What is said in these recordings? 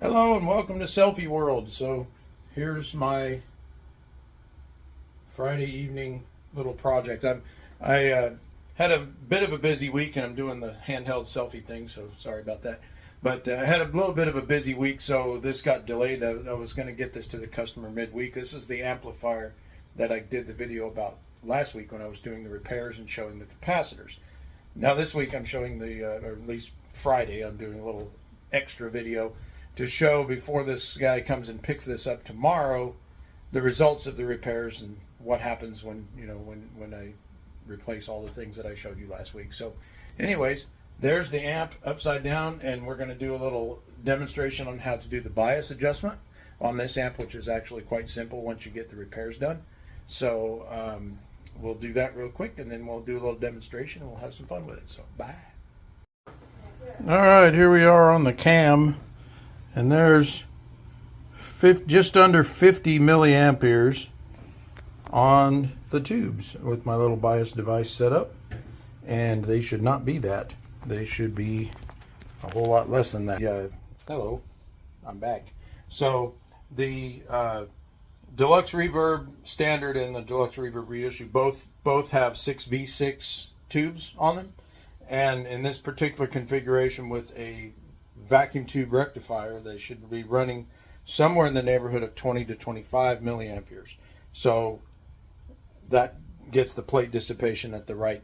Hello and welcome to Selfie World. So here's my Friday evening little project. I had a bit of a busy week and I'm doing the handheld selfie thing, so sorry about that. But I had a little bit of a busy week, so this got delayed. I was going to get this to the customer midweek. This is the amplifier that I did the video about last week when I was doing the repairs and showing the capacitors. Now this week I'm showing or at least Friday, I'm doing a little extra video to show before this guy comes and picks this up tomorrow the results of the repairs and what happens when when I replace all the things that I showed you last week. So anyways, there's the amp upside down, and we're going to do a little demonstration on how to do the bias adjustment on this amp, which is actually quite simple once you get the repairs done. So we'll do that real quick and then we'll do a little demonstration and we'll have some fun with it. So bye. Alright, here we are on the cam. And there's just under 50 milliamperes on the tubes with my little bias device set up, and they should not be that. They should be a whole lot less than that. Yeah, hello, I'm back. So the deluxe reverb standard and the deluxe reverb reissue both have 6v6 tubes on them, and in this particular configuration with a vacuum tube rectifier, they should be running somewhere in the neighborhood of 20 to 25 milliamperes. So that gets the plate dissipation at the right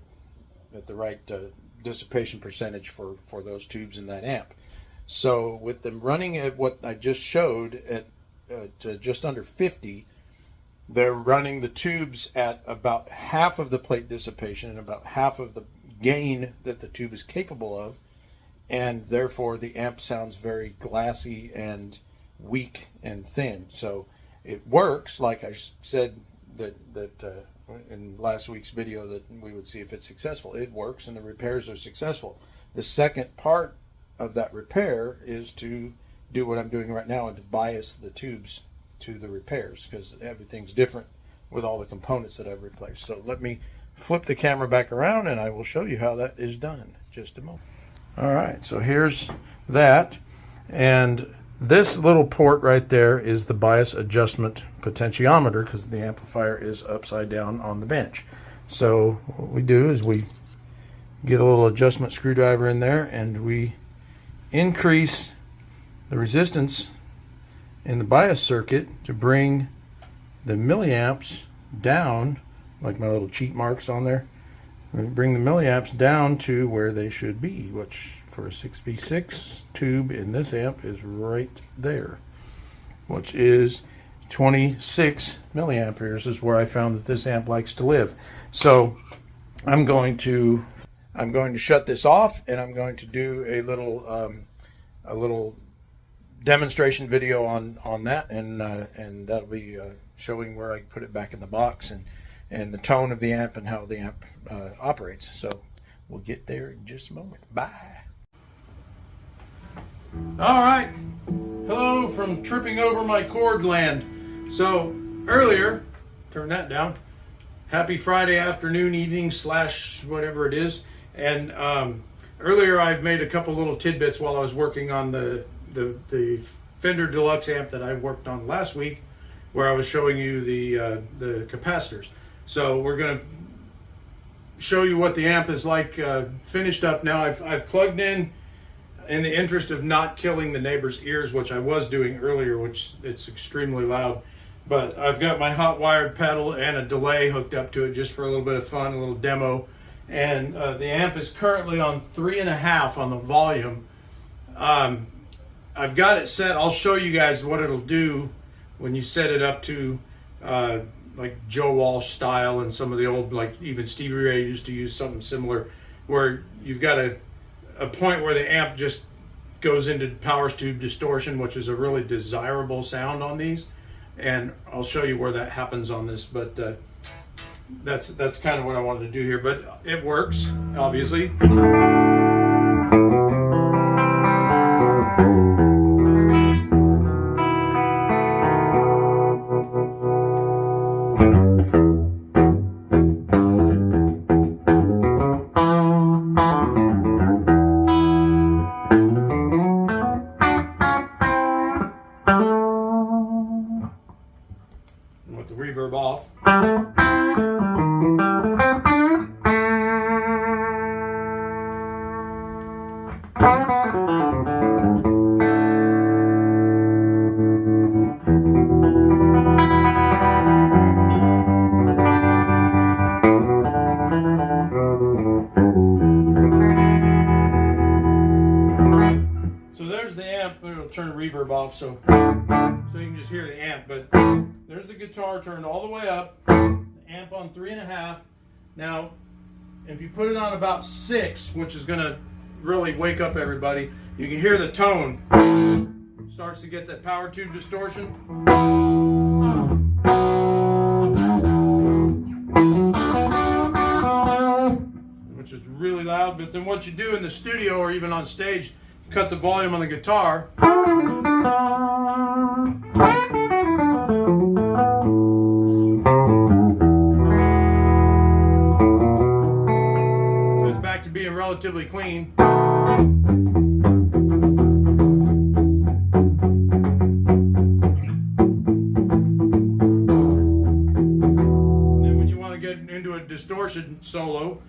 dissipation percentage for those tubes in that amp. So with them running at what I just showed at just under 50, they're running the tubes at about half of the plate dissipation and about half of the gain that the tube is capable of, and therefore the amp sounds very glassy and weak and thin. So it works, like I said that in last week's video, that we would see if it's successful. It works and the repairs are successful. The second part of that repair is to do what I'm doing right now and to bias the tubes to the repairs, because everything's different with all the components that I've replaced. So let me flip the camera back around and I will show you how that is done. Just a moment. All right, so here's that, and this little port right there is the bias adjustment potentiometer, because the amplifier is upside down on the bench. So what we do is we get a little adjustment screwdriver in there and we increase the resistance in the bias circuit to bring the milliamps down, like my little cheat marks on there. Bring the milliamps down to where they should be, which for a 6v6 tube in this amp is right there, which is 26 milliamperes is where I found that this amp likes to live. So I'm going to shut this off, and I'm going to do a little demonstration video on that, and that'll be showing where I put it back in the box and the tone of the amp and how the amp operates. So we'll get there in just a moment. Bye. All right. Hello from tripping over my cord land. So earlier, turn that down. Happy Friday afternoon, evening / whatever it is. And earlier I made a couple little tidbits while I was working on the Fender Deluxe amp that I worked on last week, where I was showing you the capacitors. So we're going to show you what the amp is like finished up now. I've plugged in the interest of not killing the neighbor's ears, which I was doing earlier, which it's extremely loud. But I've got my hot wired pedal and a delay hooked up to it just for a little bit of fun, a little demo. And the amp is currently on 3.5 on the volume. I've got it set. I'll show you guys what it'll do when you set it up to like Joe Walsh style, and some of the old, like even Stevie Ray used to use something similar, where you've got a point where the amp just goes into power tube distortion, which is a really desirable sound on these. And I'll show you where that happens on this, but that's kind of what I wanted to do here. But it works, obviously. Turn the reverb off so you can just hear the amp. But there's the guitar turned all the way up, the amp on 3.5. Now if you put it on about 6, which is going to really wake up everybody, you can hear the tone starts to get that power tube distortion, which is really loud. But then what you do in the studio or even on stage, cut the volume on the guitar. So it's back to being relatively clean. And then when you want to get into a distortion solo,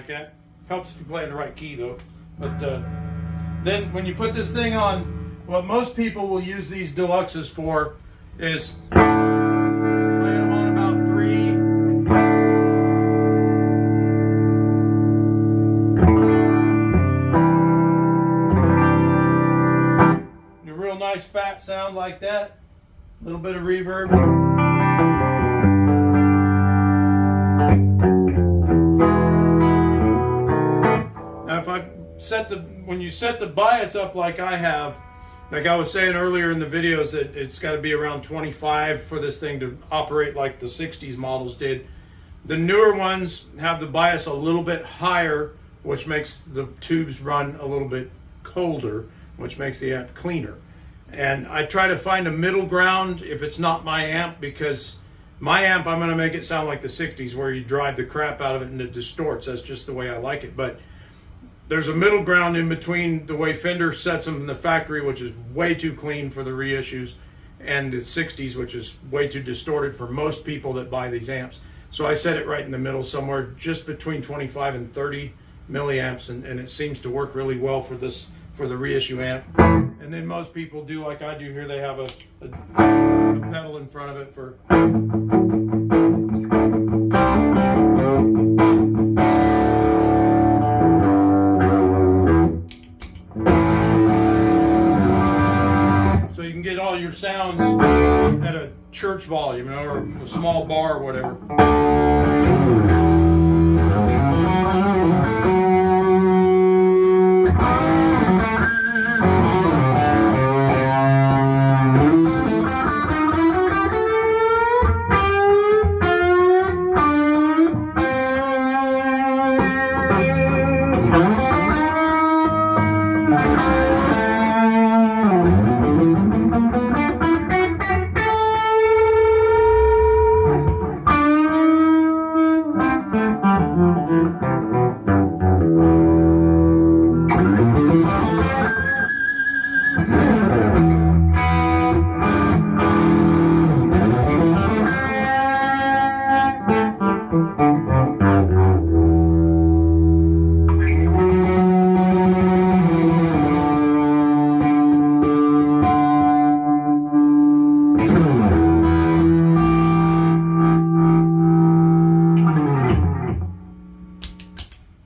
like that. Helps if you play in the right key though. But then when you put this thing on, what most people will use these deluxes for is playing them on about 3. A real nice fat sound like that. A little bit of reverb. When you set the bias up like I have, like I was saying earlier in the videos, that it's got to be around 25 for this thing to operate like the 60s models did. The newer ones have the bias a little bit higher, which makes the tubes run a little bit colder, which makes the amp cleaner. And I try to find a middle ground if it's not my amp, because my amp, I'm going to make it sound like the 60s where you drive the crap out of it and it distorts. That's just the way I like it. But there's a middle ground in between the way Fender sets them in the factory, which is way too clean for the reissues, and the 60s, which is way too distorted for most people that buy these amps. So I set it right in the middle, somewhere just between 25 and 30 milliamps, and it seems to work really well for the reissue amp. And then most people do like I do here. They have a pedal in front of it for... So you can get all your sounds at a church volume, you know, or a small bar or whatever.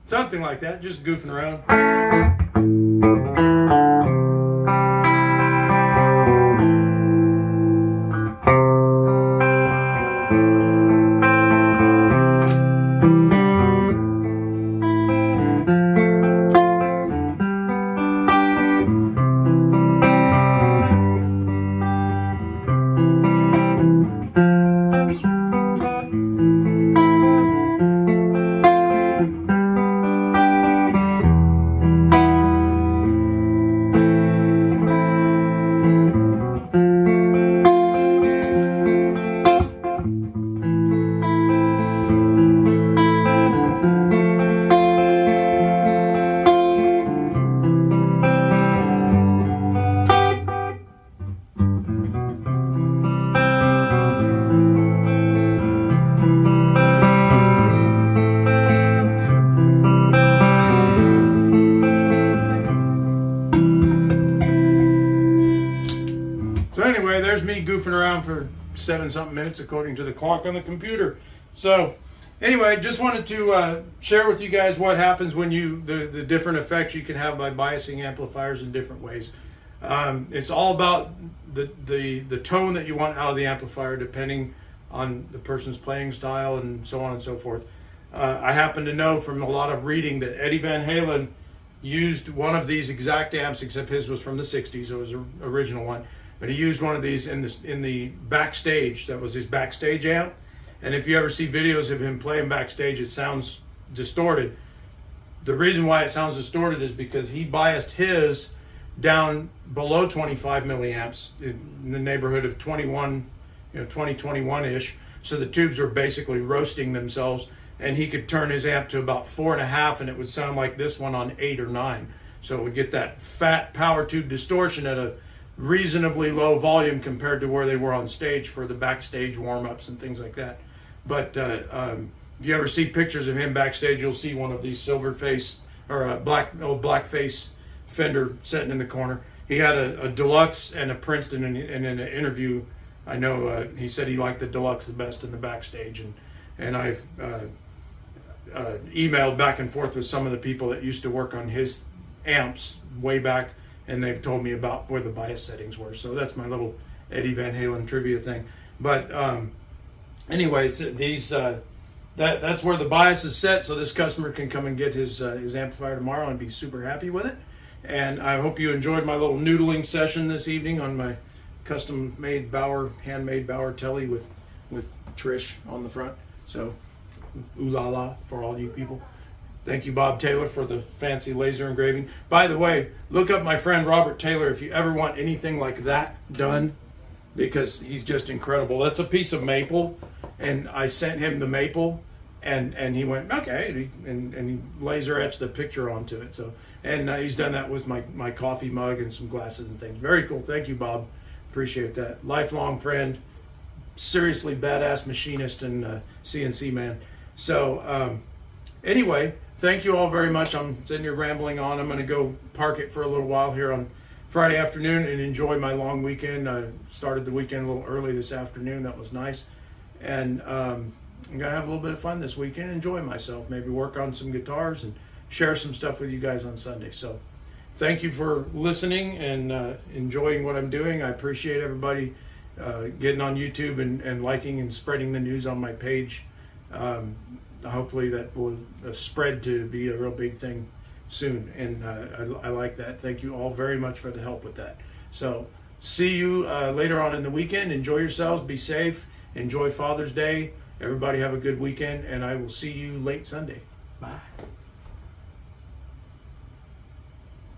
Something like that, just goofing around. there's me goofing around for 7-something minutes according to the clock on the computer. So anyway, just wanted to share with you guys what happens when the different effects you can have by biasing amplifiers in different ways. It's all about the tone that you want out of the amplifier, depending on the person's playing style and so on and so forth. I happen to know from a lot of reading that Eddie Van Halen used one of these exact amps, except his was from the 60s, so it was an original one. But he used one of these in the backstage. That was his backstage amp. And if you ever see videos of him playing backstage, it sounds distorted. The reason why it sounds distorted is because he biased his down below 25 milliamps, in the neighborhood of 21, 21-ish. So the tubes are basically roasting themselves, and he could turn his amp to about 4.5, and it would sound like this one on 8 or 9. So it would get that fat power tube distortion at a reasonably low volume compared to where they were on stage for the backstage warm-ups and things like that. But if you ever see pictures of him backstage, you'll see one of these silver face or a black face Fender sitting in the corner. He had a deluxe and a Princeton, and in an interview, I know he said he liked the deluxe the best in the backstage, and I've emailed back and forth with some of the people that used to work on his amps way back, and they've told me about where the bias settings were. So that's my little Eddie Van Halen trivia thing. But anyways, that's where the bias is set, so this customer can come and get his amplifier tomorrow and be super happy with it. And I hope you enjoyed my little noodling session this evening on my custom-made handmade Bauer Telly with Trish on the front. So, ooh la la for all you people. Thank you, Bob Taylor, for the fancy laser engraving. By the way, look up my friend Robert Taylor if you ever want anything like that done, because he's just incredible. That's a piece of maple, and I sent him the maple, and he went, okay, and he laser etched the picture onto it. So, and he's done that with my coffee mug and some glasses and things. Very cool. Thank you, Bob. Appreciate that. Lifelong friend, seriously badass machinist and CNC man. So anyway, thank you all very much. I'm sitting here rambling on. I'm going to go park it for a little while here on Friday afternoon and enjoy my long weekend. I started the weekend a little early this afternoon. That was nice. And I'm going to have a little bit of fun this weekend, enjoy myself, maybe work on some guitars and share some stuff with you guys on Sunday. So thank you for listening and enjoying what I'm doing. I appreciate everybody getting on YouTube and liking and spreading the news on my page. Hopefully that will spread to be a real big thing soon, and I like that. Thank you all very much for the help with that. So see you later on in the weekend. Enjoy yourselves, be safe, enjoy Father's Day. Everybody have a good weekend, and I will see you late Sunday. Bye.